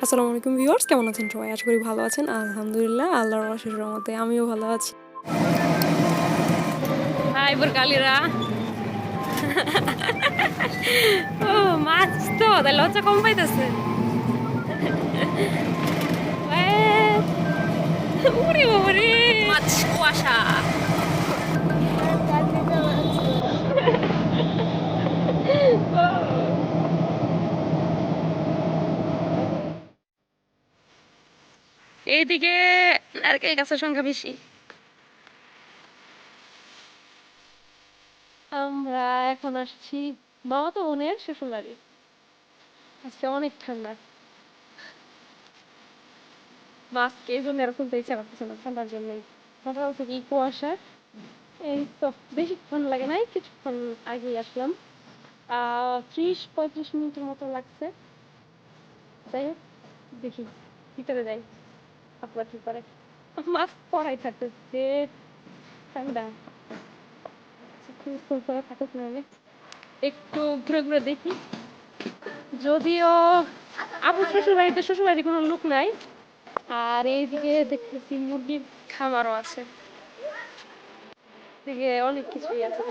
আসসালামু আলাইকুম ভিউয়ার্স, কেমন আছেন সবাই? আশা করি ভালো আছেন। আলহামদুলিল্লাহ, আল্লাহর অশেষ রহমতে আমিও ভালো আছি। হাই বুরকালিরা। ও মাছ তো তাই লজ্জা কম পাইতেছে। উড়ি বাবারে মাছ কুয়াশা। এইদিকে নারকেল গাছের সংখ্যা বেশি। আমরা এখন আসছি মামাতো বোনের শ্বশুরবাড়ি। আজকে অনেক ঠান্ডা, মাস্ক এই জন্য এরকম ইচ্ছা করতেছে না, ঠান্ডার জন্যই। সকাল থেকে কুয়াশা, এই তো বেশিক্ষণ লাগে নাই, কিছুক্ষণ আগেই আসলাম। 30-35 মিনিটের মতো লাগছে। যাই হোক, দেখি ভিতরে যাই আপনার কি করে। মাস্ক পরাই থাকতেছে, ঠান্ডা থাকুক না, একটু ঘুরে ঘুরে দেখি। যদিও আপুর শ্বশুর বাড়ি কোনো লোক নাই, আর এইদিকে দেখতেছি মুরগির খামারও আছে। দিকে অনেক কিছুই আছে,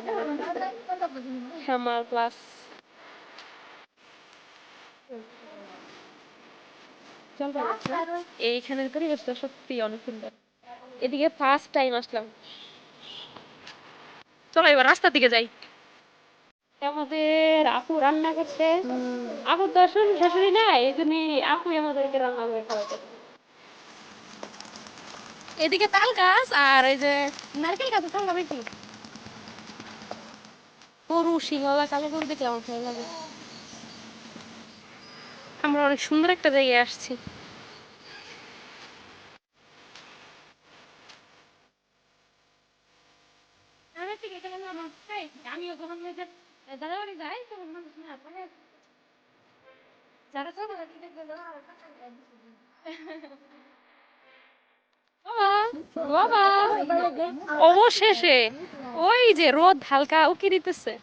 খামার প্লাস এইখানের পরিবেশটা সত্যি অনেক সুন্দর। এদিকে ফার্স্ট টাইম আসলাম। চলো এবার রাস্তার দিকে যাই। আমাদের আপু রান্না করছে। আপুর তো শ্বশুর শাশুড়ি নাই, এই জন্য আপুই আমাদেরকে রান্না করে খাওয়াতে। এদিকে তাল গাছ আর এই যে নারকেল গাছ সংখ্যা বেশি। গরু সিংহলা কালো গরু দেখলে আমার ভালো লাগে। আমরা অনেক সুন্দর একটা জায়গায় আসছি। আমিও যখন দাদাবাড়ি যাই তখন যারা ছোট বাবা অবশেষে ওই যে রোদ হালকা উকি দিতেছে।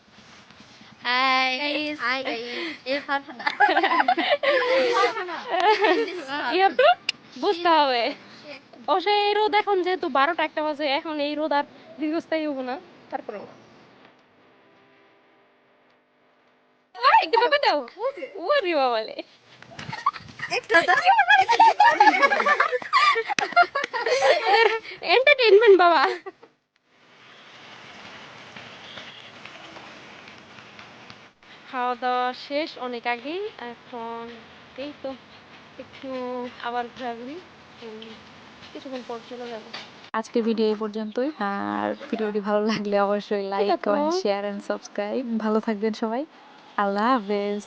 Hi guys. Hi guys. একটু বুঝতে হবে। অবশ্য এই রোদ এখন যেহেতু 12টা 1টা বাজে, এখন এই রোদ আর দীর্ঘস্থায়ী হবো না। তারপরে একটু ভাবে দাও। ওরে বাবালে, এন্টারটেইনমেন্ট বাবা। খাওয়া দাওয়া শেষ অনেক আগেই। এখন এই তো একটু আবার ঘোরাঘুরি, কিছুক্ষণ পর চলে যাবো। আজকের ভিডিও এই পর্যন্তই। আর ভিডিওটি ভালো লাগলে অবশ্যই like, comment, share and subscribe. ভালো থাকবেন সবাই। আল্লাহ হাফেজ।